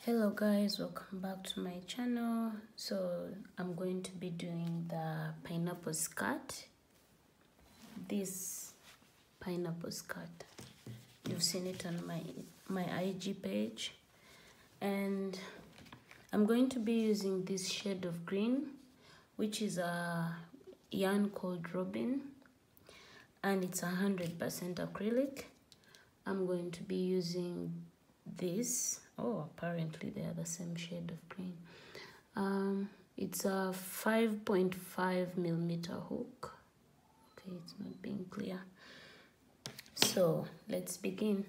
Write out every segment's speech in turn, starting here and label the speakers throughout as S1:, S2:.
S1: Hello guys, welcome back to my channel. So I'm going to be doing the pineapple skirt. This pineapple skirt, you've seen it on my IG page, and I'm going to be using this shade of green, which is a yarn called Robin, and it's 100% acrylic. I'm going to be using this. Oh, apparently they are the same shade of green. It's a 5.5 millimeter hook. Okay, it's not being clear. So let's begin.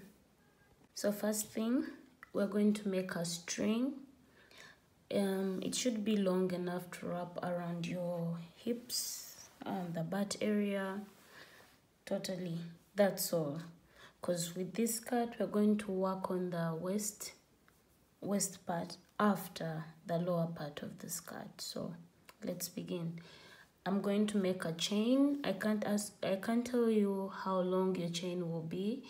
S1: So first thing, we're going to make a string. It should be long enough to wrap around your hips and the butt area. Totally, that's all. Because with this skirt, we're going to work on the waist part after the lower part of the skirt. So let's begin. I'm going to make a chain. I can't tell you how long your chain will be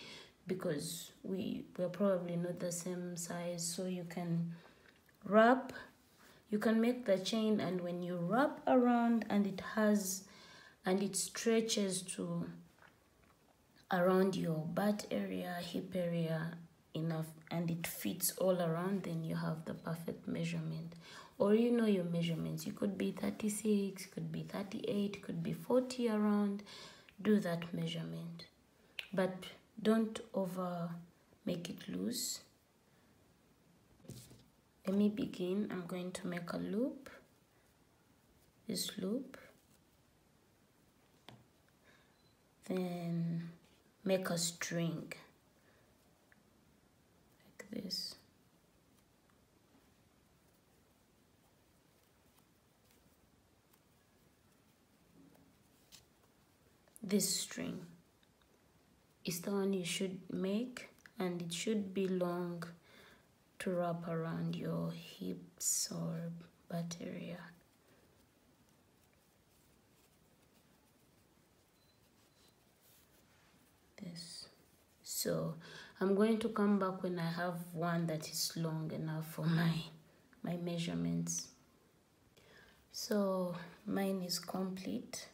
S1: because we're probably not the same size. So you can make the chain, and when you wrap around and it stretches to around your butt area, hip area enough, and it fits all around, then you have the perfect measurement. Or you know your measurements. You could be 36, could be 38, could be 40 around. Do that measurement, but don't over make it loose. Let me begin. I'm going to make a loop, this loop, then make a string like this. This string is the one you should make, and it should be long to wrap around your hips or butt area. This. So I'm going to come back when I have one that is long enough for my measurements. So mine is complete,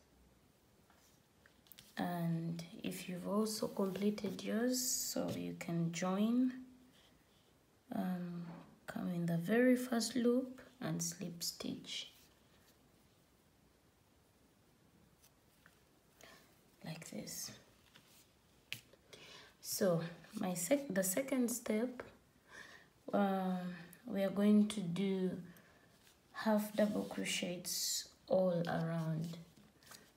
S1: and if you've also completed yours, so you can join, come in the very first loop and slip stitch like this. So the second step, we are going to do half double crochets all around.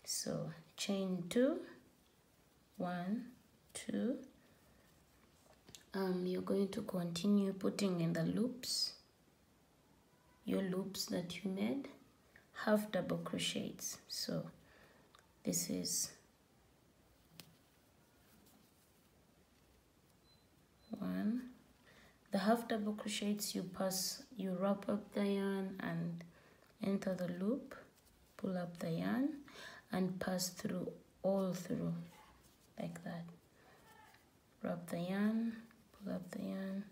S1: So chain 2, 1, 2. You're going to continue putting in the loops, your loops that you made, half double crochets. So this is 1. The half double crochets, you wrap up the yarn and enter the loop, pull up the yarn and pass through all through like that. Wrap the yarn, pull up the yarn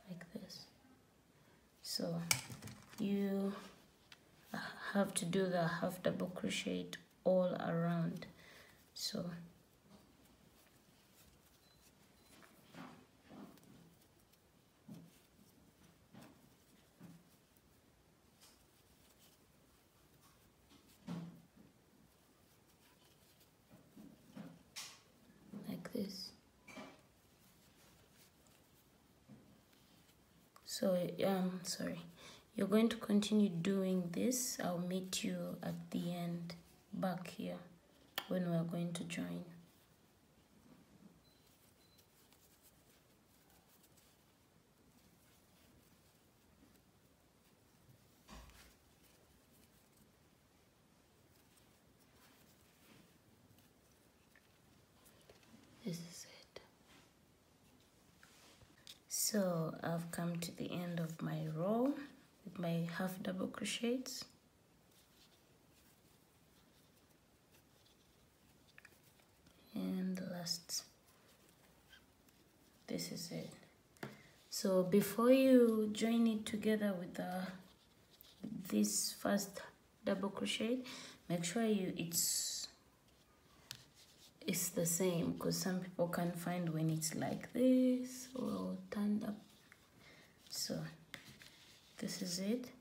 S1: like this. So you have to do the half double crochet all around. So like this. So sorry, you're going to continue doing this. I'll meet you at the end back here when we're going to join. This is it. So I've come to the end of my row with my half double crochets. And the last, this is it. So before you join it together with this first double crochet, make sure it's the same, because some people can't find when it's like this or turned up. So this is it,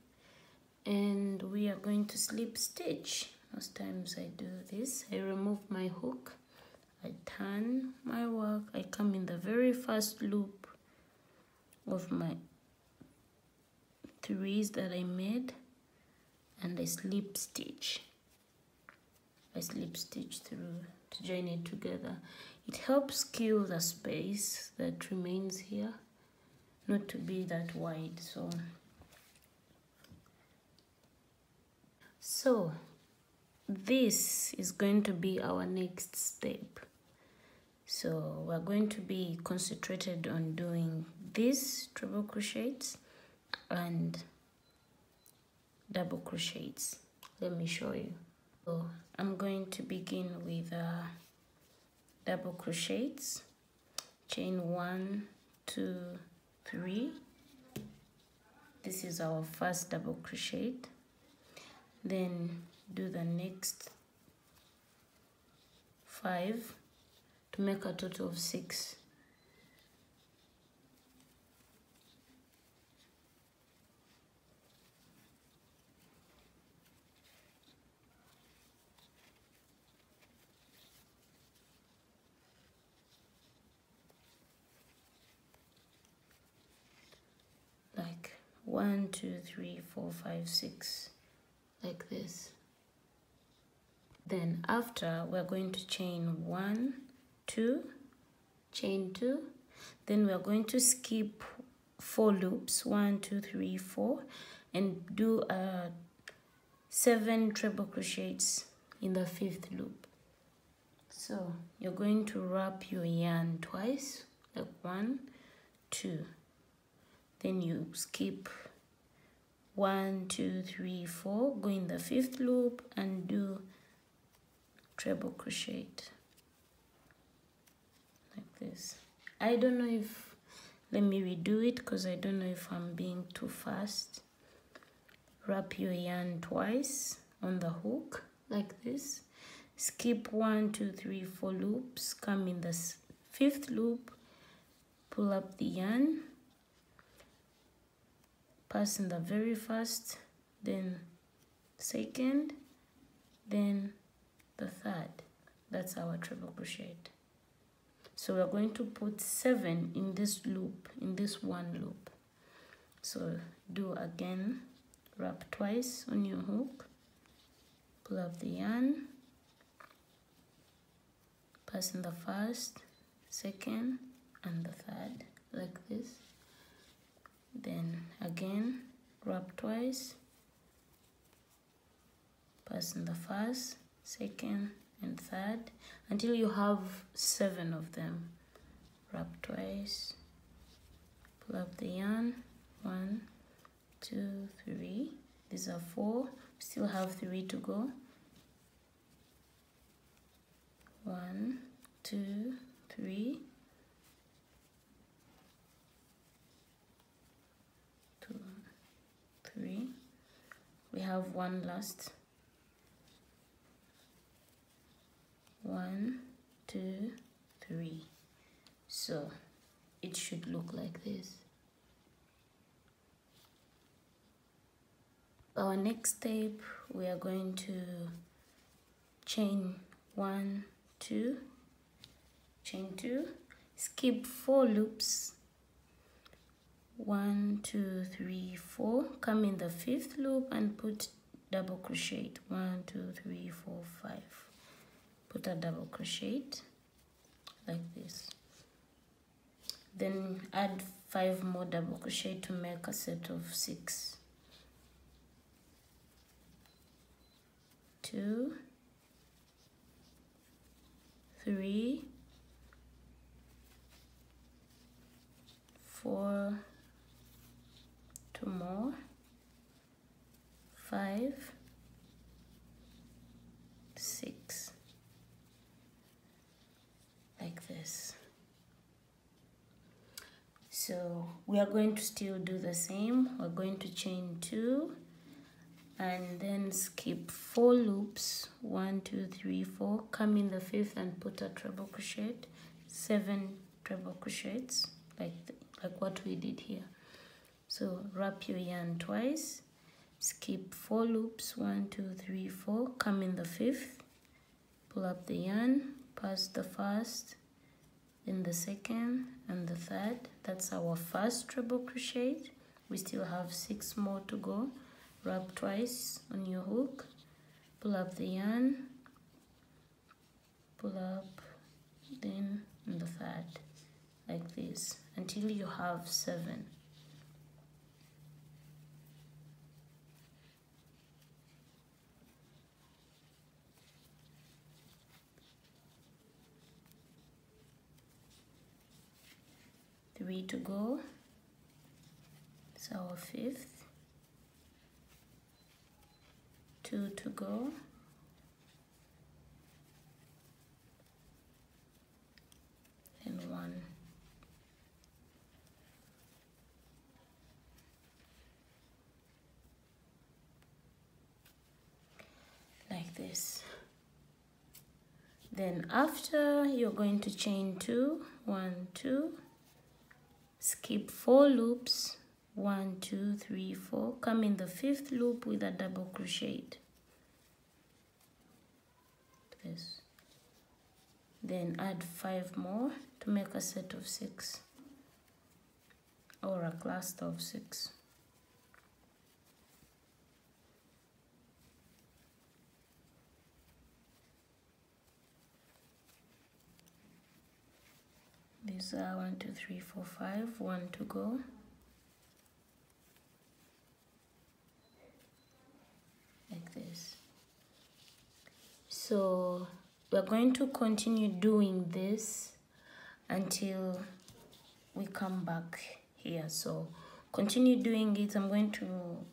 S1: and we are going to slip stitch. Most times I do this. I remove my hook, I turn my work, I come in the very first loop of my 3s that I made, and I slip stitch. I slip stitch through to join it together. It helps kill the space that remains here, not to be that wide. So this is going to be our next step. So we're going to be concentrated on doing these treble crochets and double crochets. Let me show you. So I'm going to begin with double crochets. Chain 1, 2, 3. This is our first double crochet. Then do the next 5 to make a total of 6. Like 1, 2, 3, 4, 5, 6, like this. Then after, we're going to chain 1, 2, chain 2. Then we're going to skip 4 loops, 1, 2, 3, 4, and do 7 treble crochets in the 5th loop. So you're going to wrap your yarn twice, like 1, 2. Then you skip 1, 2, 3, 4, go in the 5th loop and do treble crochet like this. I don't know if, let me redo it because I don't know if I'm being too fast. Wrap your yarn twice on the hook like this. Skip 1, 2, 3, 4 loops, come in the 5th loop, pull up the yarn, pass in the very first, then second, then the 3rd. That's our treble crochet. So we're going to put 7 in this loop, in this one loop. So do again, wrap twice on your hook, pull up the yarn, pass in the first, second, and the 3rd, like this. Then again, wrap twice, pass in the first, second, and 3rd until you have 7 of them. Wrap twice, pull up the yarn, 1, 2, 3. These are 4. Still have 3 to go. 1, 2, 3. 2, 3. We have 1 last. 1, 2, 3. So it should look like this. Our next step, we are going to chain 1, 2, chain 2, skip 4 loops, 1, 2, 3, 4, come in the 5th loop and put double crochet, 1, 2, 3, 4, 5. Put a double crochet like this. Then add 5 more double crochet to make a set of 6. 2, 3, 4, 2 more, 5, 6, like this. So we are going to still do the same. We're going to chain 2 and then skip 4 loops, 1 2 3 4, come in the 5th and put a treble crochet, 7 treble crochets like what we did here. So wrap your yarn twice, skip 4 loops, 1 2 3 4, come in the 5th, pull up the yarn, pass the 1st, then the 2nd and the 3rd. That's our first treble crochet. We still have 6 more to go. Wrap twice on your hook, pull up the yarn, pull up, then in the 3rd, like this, until you have 7. Three to go. It's our 5th. 2 to go. And 1. Like this. Then after, you're going to chain 2, 1 2, skip 4 loops, 1 2 3 4, come in the 5th loop with a double crochet. This. Then add 5 more to make a set of 6 or a cluster of 6. These are 1 2 3 4 5, 1 to go. Like this. So we're going to continue doing this until we come back here. So continue doing it. I'm going to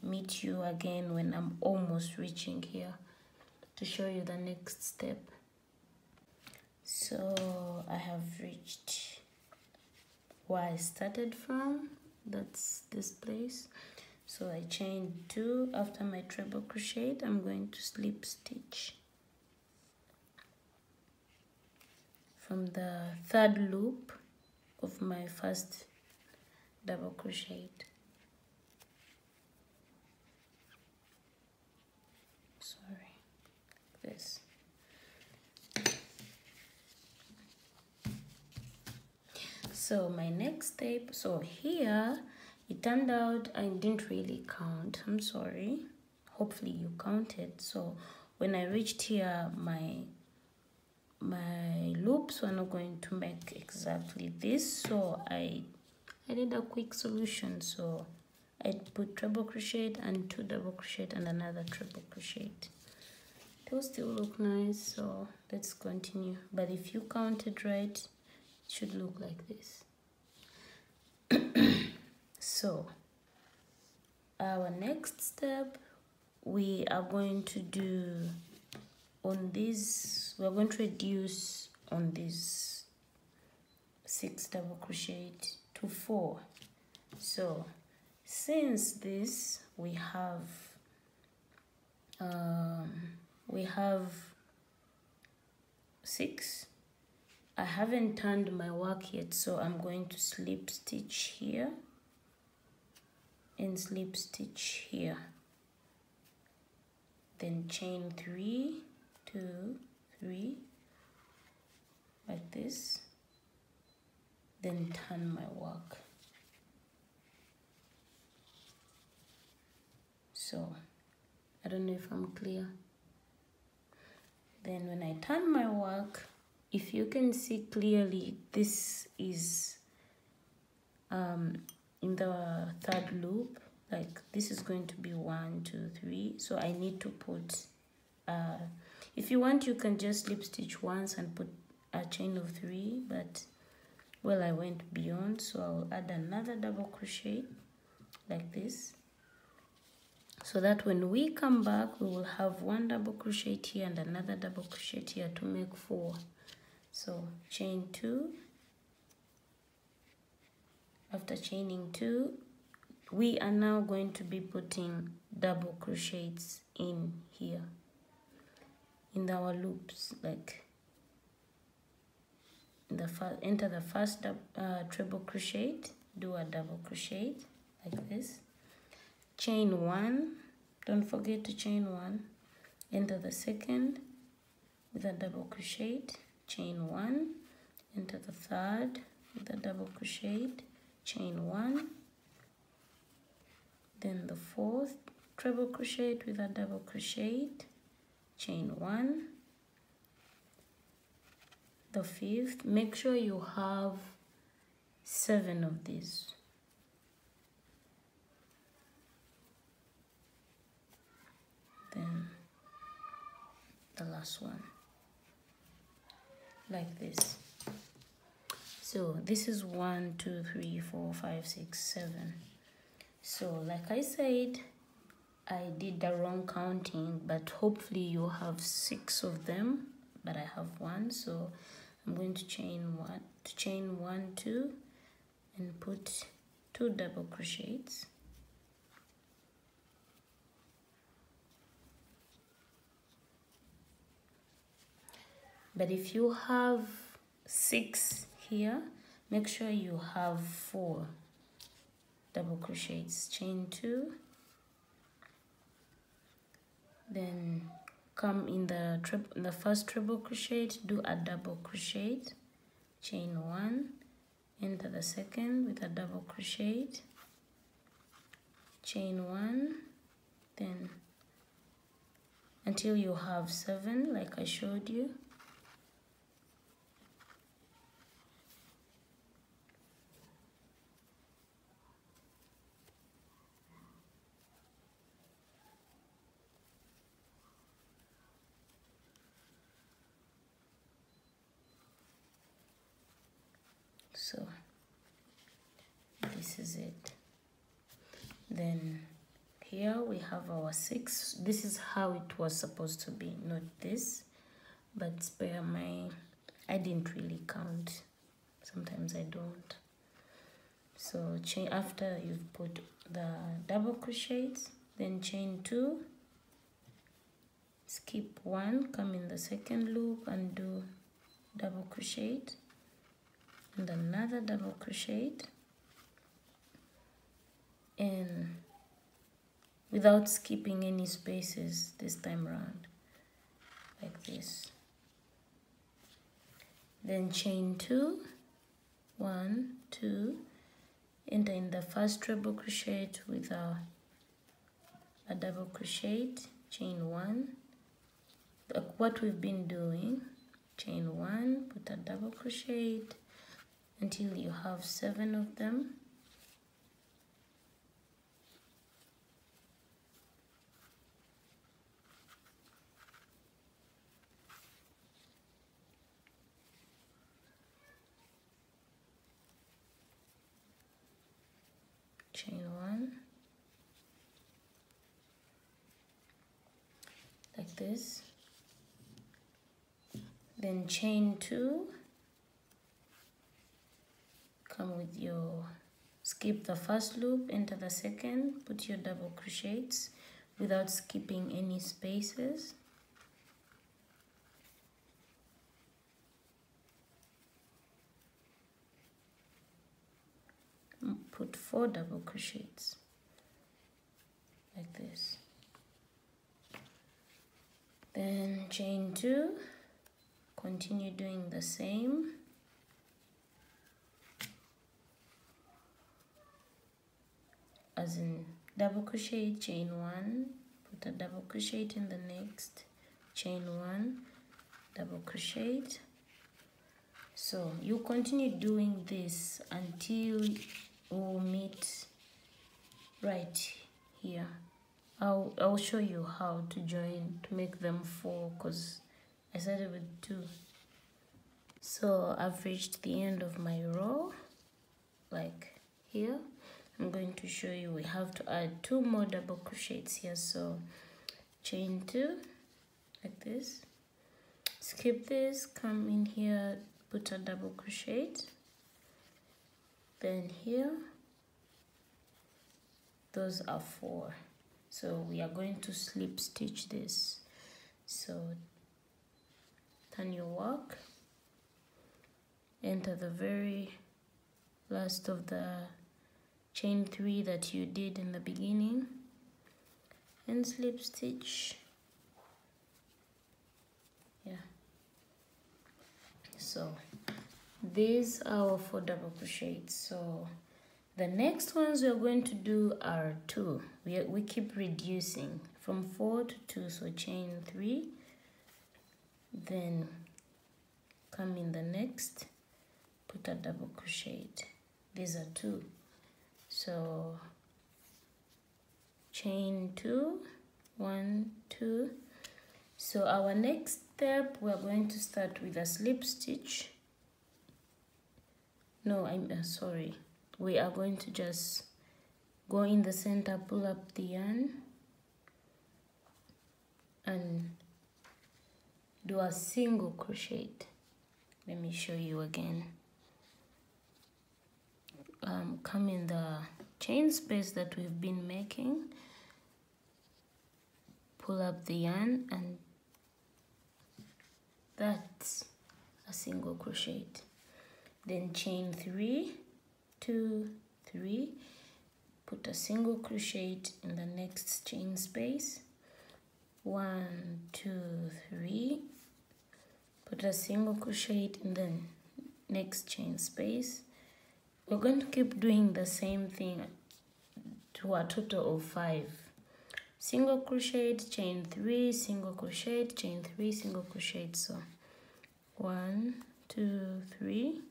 S1: meet you again when I'm almost reaching here to show you the next step. So I have reached where I started from. That's this place. So I chained 2 after my treble crochet. I'm going to slip stitch from the 3rd loop of my first double crochet. Sorry, this. So my next step, so here it turned out I didn't really count. I'm sorry. Hopefully you counted. So when I reached here, my loops were not going to make exactly this. So I did a quick solution. So I put treble crochet and 2 double crochet and another treble crochet. It will still look nice. So let's continue. But if you counted right, it should look like this. So our next step, we are going to do on this, we're going to reduce on this 6 double crochet to 4. So since this we have 6, I haven't turned my work yet, so I'm going to slip stitch here and slip stitch here, then chain 3 2 3 like this, then turn my work. So I don't know if I'm clear. Then when I turn my work, if you can see clearly, this is in the 3rd loop. Like this is going to be 1 2 3. So I need to put if you want, you can just slip stitch once and put a chain of 3, but well, I went beyond, so I'll add another double crochet like this, so that when we come back we will have 1 double crochet here and another double crochet here to make 4. So chain 2 After chaining 2, we are now going to be putting double crochets in here in our loops. Like in the enter the first treble crochet, do a double crochet like this, chain 1, don't forget to chain 1, enter the second with a double crochet, chain 1, enter the third with a double crochet, chain 1, then the fourth treble crochet with a double crochet, chain 1, the fifth. Make sure you have 7 of these. Then the last one, like this. So this is 1, 2, 3, 4, 5, 6, 7. So like I said, I did the wrong counting, but hopefully you have 6 of them, but I have 1. So I'm going to chain 1, 2, and put 2 double crochets. But if you have 6 here, make sure you have 4 double crochets. Chain 2, then come in the first treble crochet, do a double crochet, chain 1, enter the second with a double crochet, chain 1, then until you have 7 like I showed you. So this is it. Then here we have our 6. This is how it was supposed to be, not this, but spare I didn't really count. Sometimes I don't. So chain, after you've put the double crochets, then chain 2, skip 1, come in the second loop and do double crochet, and another double crochet, and without skipping any spaces this time around, like this. Then chain 2, 1, 2, enter in the first treble crochet with a double crochet, chain 1, what we've been doing, chain 1, put a double crochet until you have 7 of them. Chain 1, like this, then chain 2, come with your, skip the first loop, enter the second, put your double crochets without skipping any spaces. Put 4 double crochets like this. Then chain 2, continue doing the same. As in double crochet, chain 1, put a double crochet in the next, chain 1, double crochet. So you continue doing this until we'll meet right here. I'll show you how to join to make them 4, because I started with 2. So I've reached the end of my row, like here. I'm going to show you, we have to add 2 more double crochets here. So chain 2, like this, skip this, come in here, put a double crochet, Then here, those are 4. So we are going to slip stitch this. So turn your work, enter the very last of the chain 3 that you did in the beginning, and slip stitch. Yeah, so these are our 4 double crochets. So the next ones we are going to do are 2. We keep reducing from 4 to 2. So chain 3, then come in the next, put a double crochet. These are 2. So chain 2, 1, 2. So our next step, we are going to start with a slip stitch. No, I'm sorry. We are going to just go in the center, pull up the yarn, and do a single crochet. Let me show you again. Come in the chain space that we've been making, pull up the yarn, and that's a single crochet. Then chain 3, 2, 3, put a single crochet in the next chain space. 1, 2, 3, put a single crochet in the next chain space. We're going to keep doing the same thing to a total of 5. Single crochet, chain 3, single crochet, chain 3, single crochet. So 1, 2, 3,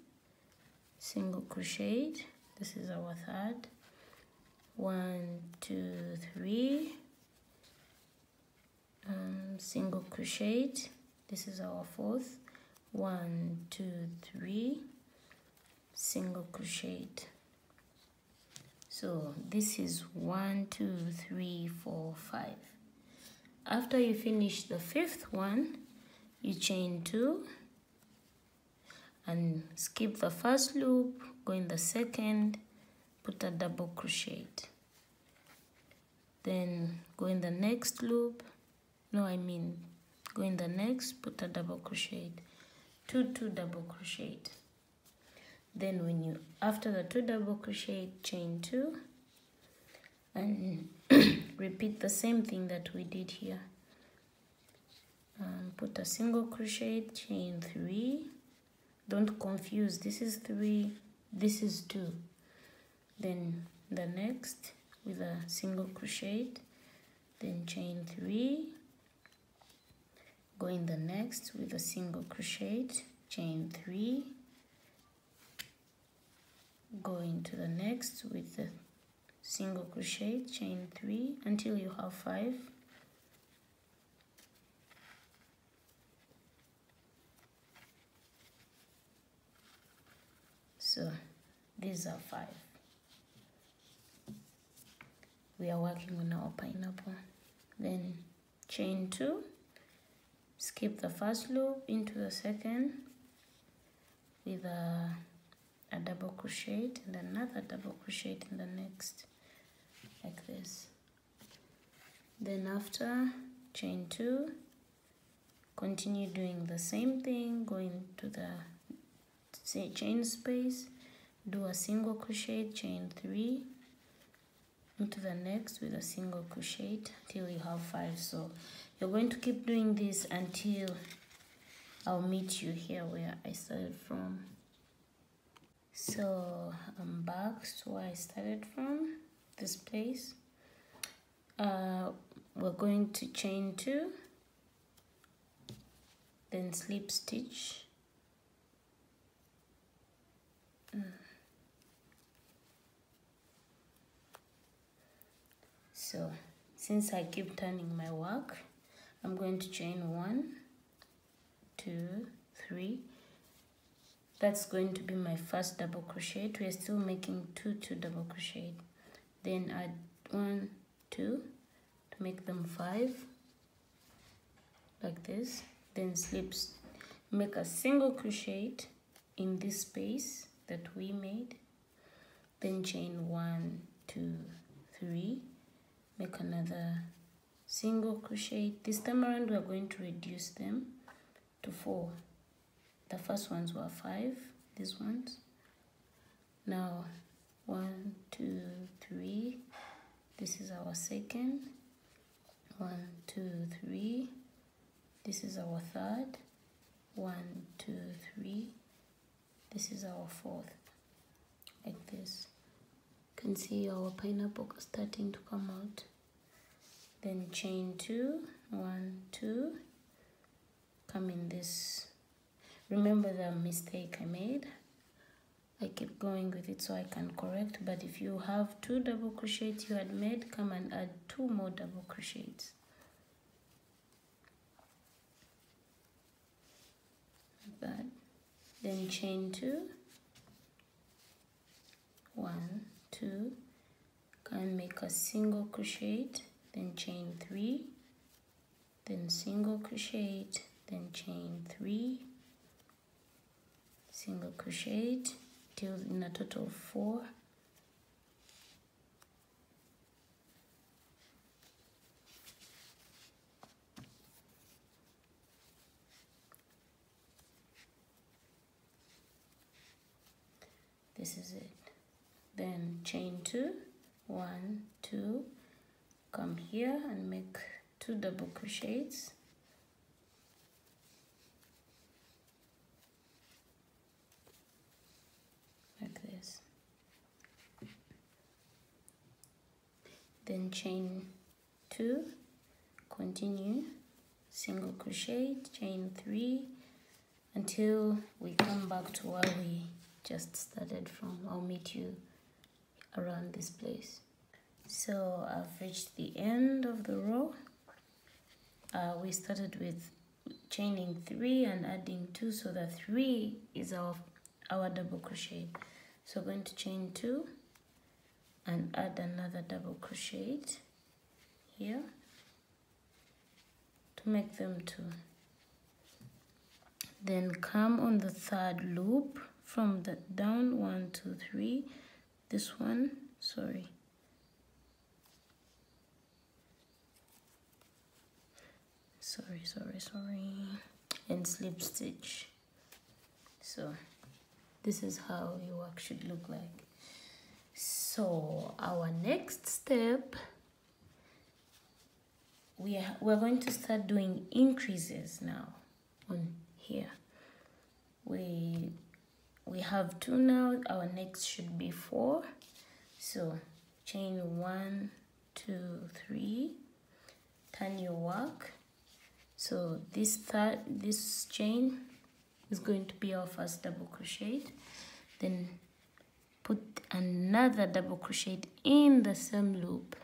S1: single crochet. This is our third. 1, 2, 3, single crochet. This is our fourth. 1, 2, 3, single crochet. So this is 1, 2, 3, 4, 5. After you finish the 5th one, you chain 2 and skip the first loop, go in the second, put a double crochet. Then go in the next loop. Go in the next, put a double crochet. 2 double crochet. Then after the 2 double crochet, chain 2 and repeat the same thing that we did here. Put a single crochet, chain 3. Don't confuse, this is 3, this is 2. Then the next with a single crochet, then chain 3. Go in the next with a single crochet, chain 3. Go into the next with the single crochet, chain 3 until you have 5. So these are 5. We are working on our pineapple. Then chain 2, skip the first loop into the second with a double crochet and another double crochet in the next, like this. Then after, chain 2, continue doing the same thing, going to the chain space, do a single crochet, chain 3, into the next with a single crochet till you have 5. So you're going to keep doing this until I'll meet you here where I started from. So I'm back to where I started from, this place. We're going to chain 2, then slip stitch. So since I keep turning my work, I'm going to chain 1, 2, 3. That's going to be my first double crochet. We're still making 2 double crochet. Then add 1, 2 to make them 5, like this. Then make a single crochet in this space that we made. then chain 1, 2, 3, make another single crochet. This time around we are going to reduce them to 4. The first ones were 5, these ones. Now 1, 2, 3, this is our second. 1, 2, 3, this is our third. 1, 2, 3, this is our fourth. Like this. You can see our pineapple starting to come out. Then chain 2, 1, 2, come in this. Remember the mistake I made? I keep going with it so I can correct, but if you have 2 double crochets you had made, come and add 2 more double crochets. Like that. Then chain 2, 1, 2, can make a single crochet, then chain 3, then single crochet, then chain 3, single crochet, till in a total of 4. This is it. Then chain 2, 1, 2, come here and make 2 double crochets. Like this. Then chain 2, continue, single crochet, chain 3, until we come back to where we just started from. I'll meet you around this place. So I've reached the end of the row. We started with chaining 3 and adding 2, so the 3 is our double crochet. So we're going to chain 2 and add another double crochet here to make them 2. Then come on the 3rd loop from the down, 1, 2, 3, this one, sorry, and slip stitch. So this is how your work should look like. So our next step, we're going to start doing increases now on here. We have 2 now, our next should be 4. So chain 1, 2, 3, turn your work. So this chain is going to be our first double crochet. Then put another double crochet in the same loop.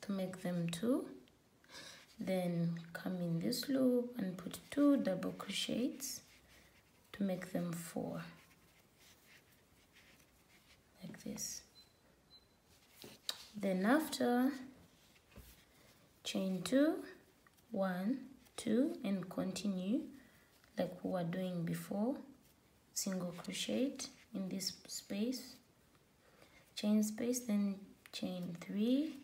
S1: To make them 2. Then come in this loop and put 2 double crochets to make them 4. Like this. Then after, chain 2, 1, 2, and continue like we were doing before. Single crochet in this space, chain space, then chain 3,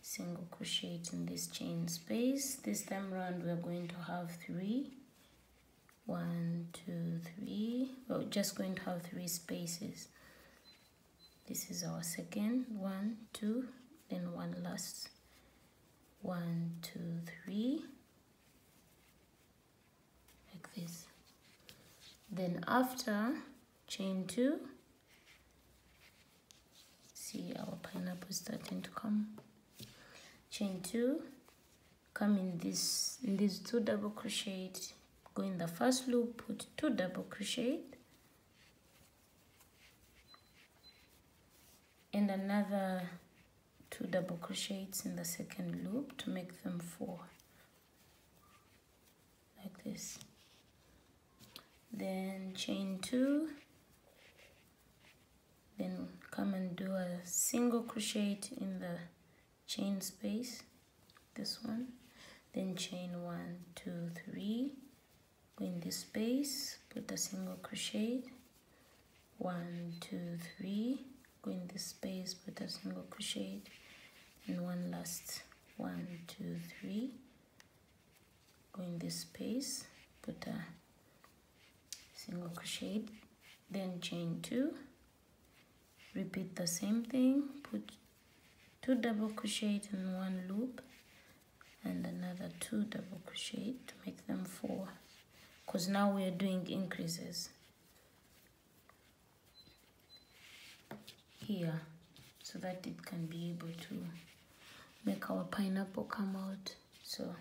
S1: single crochet in this chain space. This time around we're going to have 3, 1, 2, 3. We're just going to have 3 spaces. This is our second, 1, 2, then 1 last, 1, 2, 3, like this. Then after, chain 2, see our pineapple starting to come. Chain 2, come in these 2 double crochet, go in the first loop, put 2 double crochet, and another 2 double crochets in the second loop to make them 4, like this. Then chain 2, then come and do a single crochet in the chain space, this one, then chain 1, 2, 3, go in this space, put a single crochet, 1, 2, 3, go in this space, put a single crochet, and one last 1, 2, 3, go in this space, put a single crochet, then chain 2, repeat the same thing, put 2 double crochet in one loop and another 2 double crochet to make them 4, because now we are doing increases here so that it can be able to make our pineapple come out. So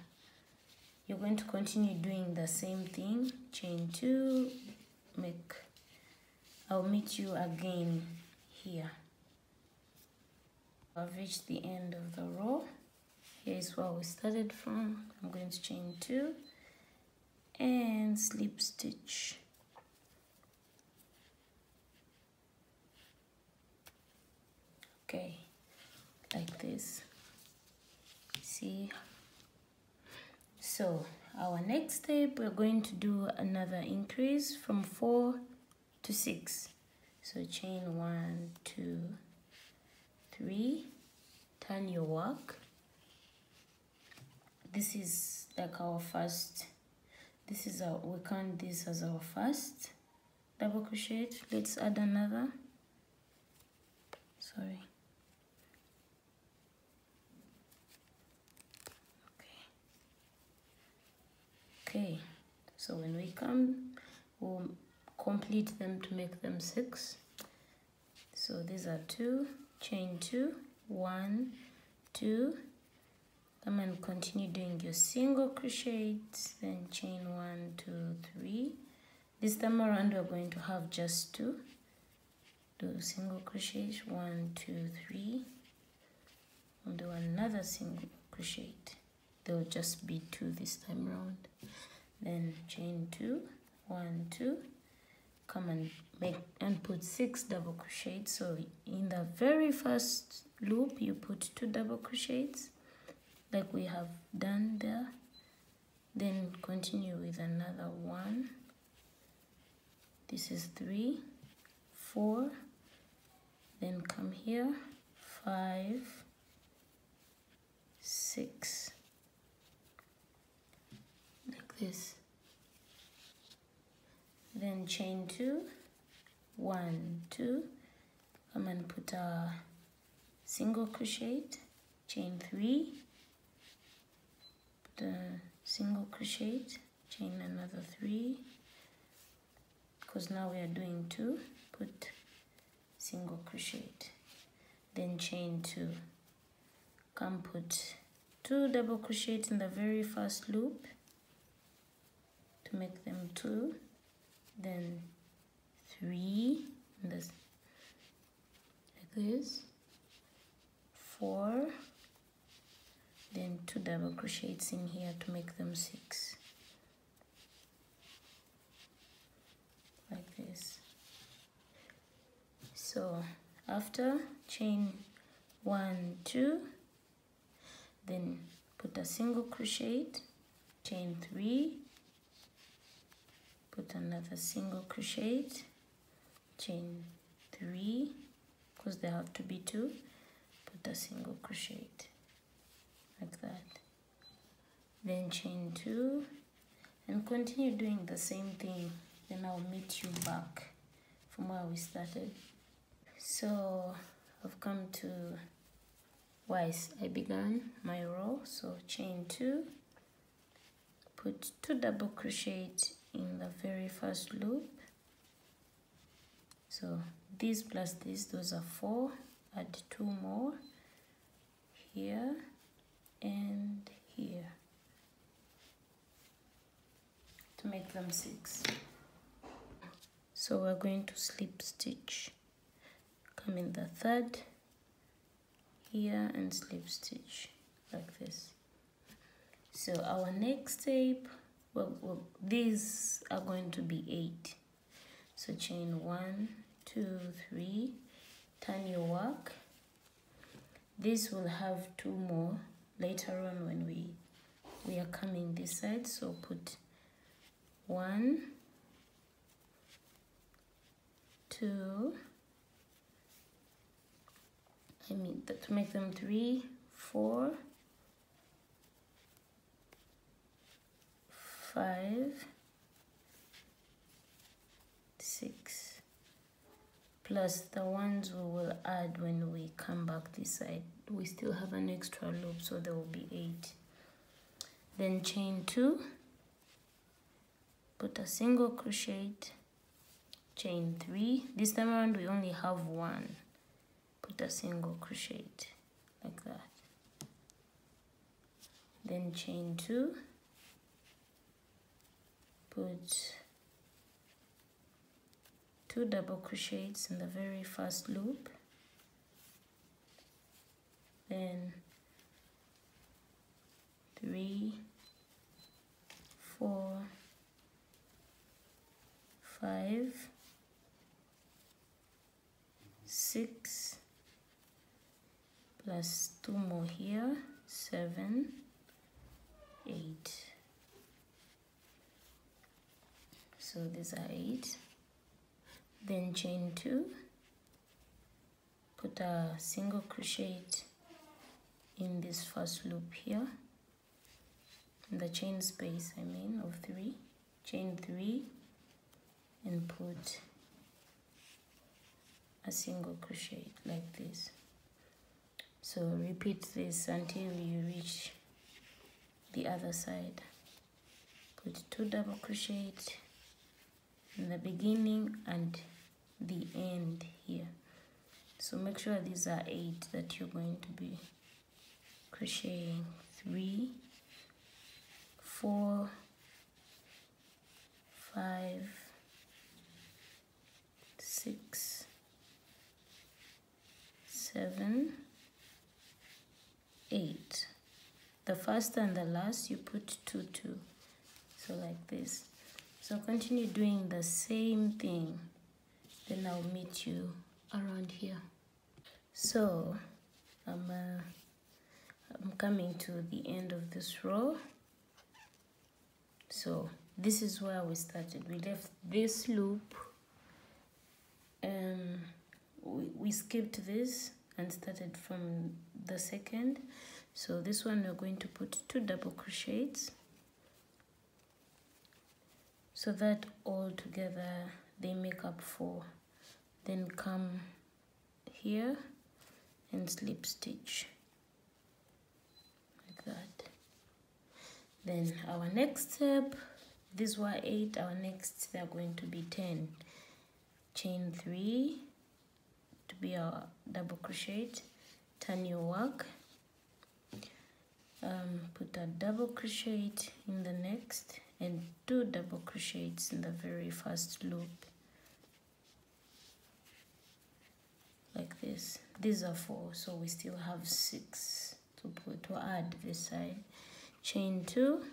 S1: you're going to continue doing the same thing, chain 2, I'll meet you again here. I've reached the end of the row. Here is where we started from. I'm going to chain 2 and slip stitch. Okay, like this. See? So our next step, we're going to do another increase from 4 to 6. So chain 1, 2, 3, turn your work. This is like our first, we count this as our first double crochet. Let's add another, sorry. Okay, so when we come, we'll complete them to make them 6. So these are 2, chain 2, 1, 2, come and continue doing your single crochets, then chain 1, 2, 3. This time around we're going to have just 2. Do single crochets, 1, 2, 3. We'll do another single crochet. There will just be 2 this time around. Then chain 2, 1, 2, come and make and put 6 double crochets. So in the very first loop you put 2 double crochets like we have done there, then continue with another 1, this is 3, 4, then come here, 5, 6, like this, then chain 2, 1, 2, come and put a single crochet, chain 3, put a single crochet, chain another 3, because now we are doing 2, put single crochet, then chain 2, come put 2 double crochet in the very first loop to make them 2, then 3 in this, like this, 4, then 2 double crochets in here to make them 6, like this. So after chain 1, 2, then put a single crochet, chain 3, put another single crochet, chain 3, because there have to be 2, put a single crochet, like that, then chain 2, and continue doing the same thing. Then I'll meet you back from where we started. So I've come to where I began my row. So chain 2, put 2 double crochet in the very first loop. So this plus this, those are 4, add 2 more here and here to make them 6. So we're going to slip stitch, come in the third here and slip stitch like this. So our next step, these are going to be 8. So chain 1, 2, 3, turn your work. This will have 2 more later on when we we are coming this side, so put 1, 2, to make them 3, 4, 5, 6, plus the ones we will add when we come back this side. We still have an extra loop, so there will be 8. Then chain 2, put a single crochet, chain 3. This time around we only have 1. Put a single crochet like that. Then chain 2, put 2 double crochets in the very first loop, then 3, 4, 5, 6, plus 2 more here, 7, 8. So these are 8. Then chain 2, put a single crochet in this first loop here, in the chain space of 3, chain 3, and put a single crochet like this. So repeat this until you reach the other side. Put 2 double crochets in the beginning and the end here. So make sure these are 8 that you're going to be crocheting. 3, 4, 5, 6, 7, 8. The first and the last you put 2, 2. So like this. So continue doing the same thing. Then I'll meet you around here. So I'm coming to the end of this row. So this is where we started. We left this loop, we skipped this and started from the second. So this one we're going to put 2 double crochets, so that all together they make up 4. Then come here and slip stitch like that. Then our next step, these were 8, our next they're going to be 10. Chain 3 to be our double crochet, turn your work, put a double crochet in the next and 2 double crochets in the very first loop like this. These are 4, so we still have 6 to add this side. Chain 2,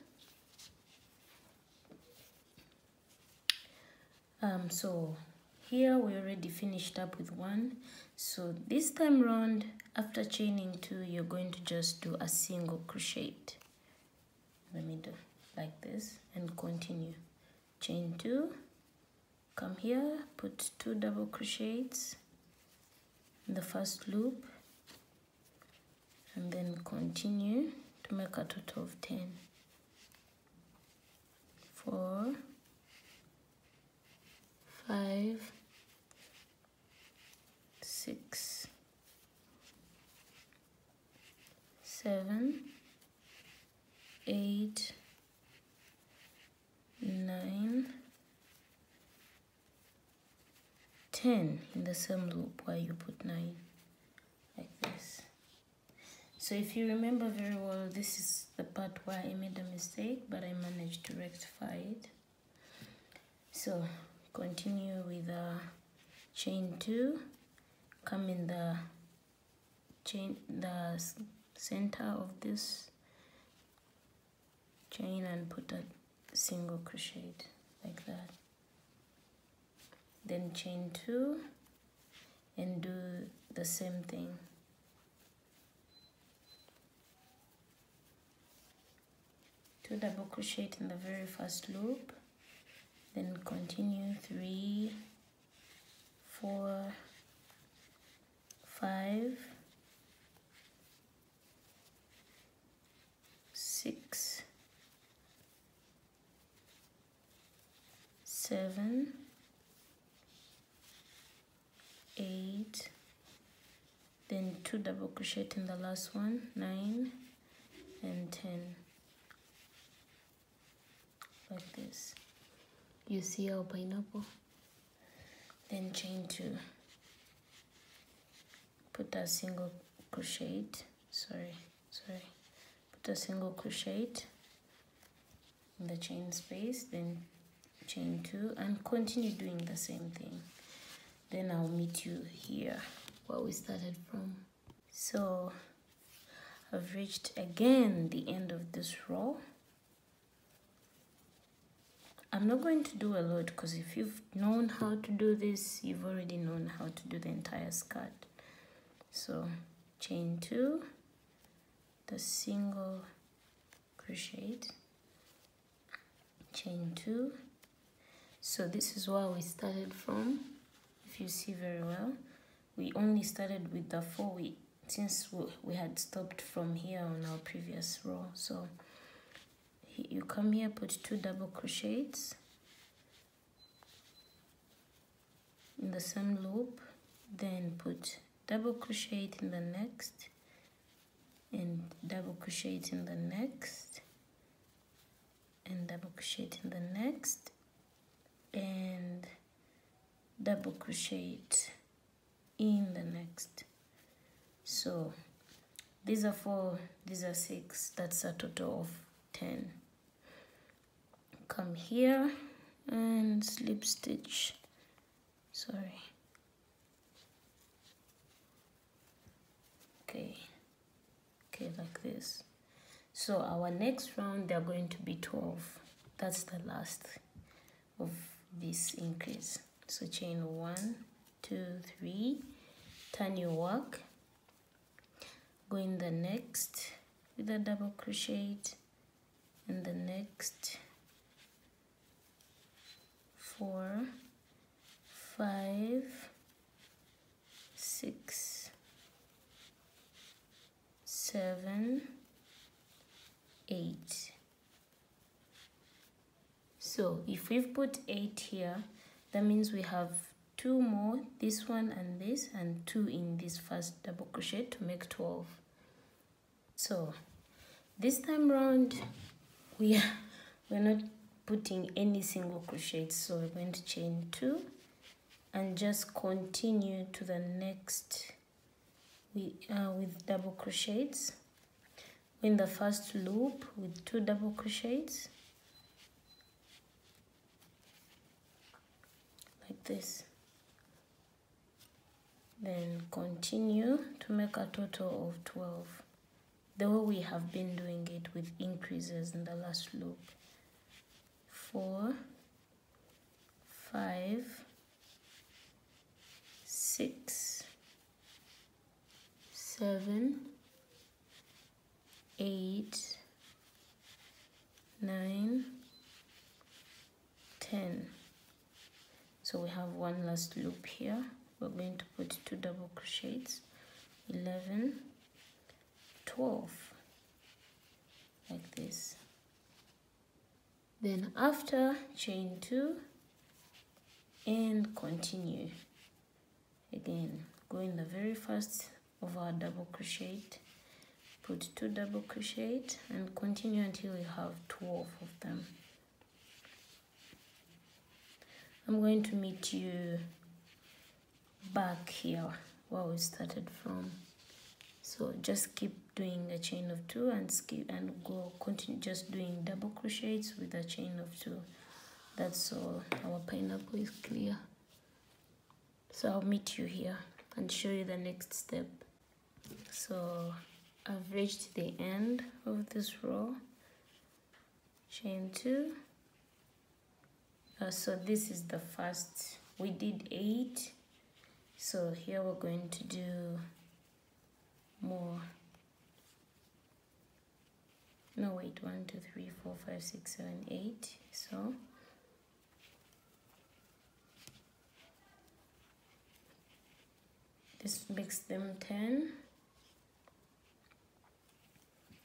S1: so here we already finished up with 1. So this time round, after chaining 2, you're going to just do a single crochet in the middle like this and continue. Chain 2, come here, put 2 double crochets in the first loop and then continue to make a total of 10. 4, 5, 6, 7, 8, 9, 10 in the same loop where you put 9 like this. So if you remember very well, this is the part where I made a mistake, but I managed to rectify it. So continue with the chain 2, come in the center of this chain and put a single crochet like that. Then chain 2 and do the same thing. 2 double crochet in the very first loop, then continue 3, 4, 5, 6, 7, 8, then 2 double crochet in the last one, 9 and 10, like this. You see our pineapple? Then chain 2, put a single crochet, put a single crochet in the chain space, then chain 2 and continue doing the same thing. Then I'll meet you here where we started from. So I've reached again the end of this row. I'm not going to do a lot because if you've known how to do this, you've already known how to do the entire skirt. So chain 2, the single crochet, chain 2. So this is where we started from. If you see very well, we only started with the 4 since we had stopped from here on our previous row. So you come here, put 2 double crochets in the same loop, then put double crochet in the next and double crochet in the next and double crochet in the next and double crochet in the next. So these are 4, these are 6, that's a total of 10. Come here and slip stitch, okay, like this. So our next round, they're going to be 12. That's the last of this increase. So chain 1, 2, 3, turn your work, go in the next with a double crochet, and the next 4, 5, 6, 7, 8. So if we've put 8 here, that means we have 2 more, this one and this, and 2 in this first double crochet to make 12. So this time round, we're not putting any single crochets, so we're going to chain 2 and just continue to the next with double crochets. In the first loop with 2 double crochets like this, then continue to make a total of 12, the way we have been doing it with increases in the last loop. 4, 5, 6, 7, 8, 9, 10. So we have one last loop here. We're going to put 2 double crochets, 11, 12, like this. Then after, chain 2 and continue. Again, go in the very first of our double crochet, put 2 double crochet and continue until you have 12 of them. I'm going to meet you back here where we started from. So just keep doing a chain of 2 and skip and go continue just doing double crochets with a chain of 2. That's all. Our pineapple is clear. So I'll meet you here and show you the next step. So I've reached the end of this row. Chain 2. So this is the first. We did 8. So here we're going to do more. no wait, 1 2 3 4 5 6 7 8. So this makes them 10,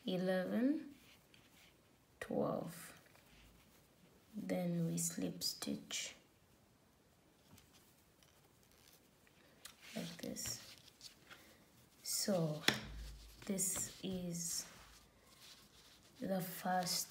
S1: 11, 12. Then we slip stitch like this. So this is the first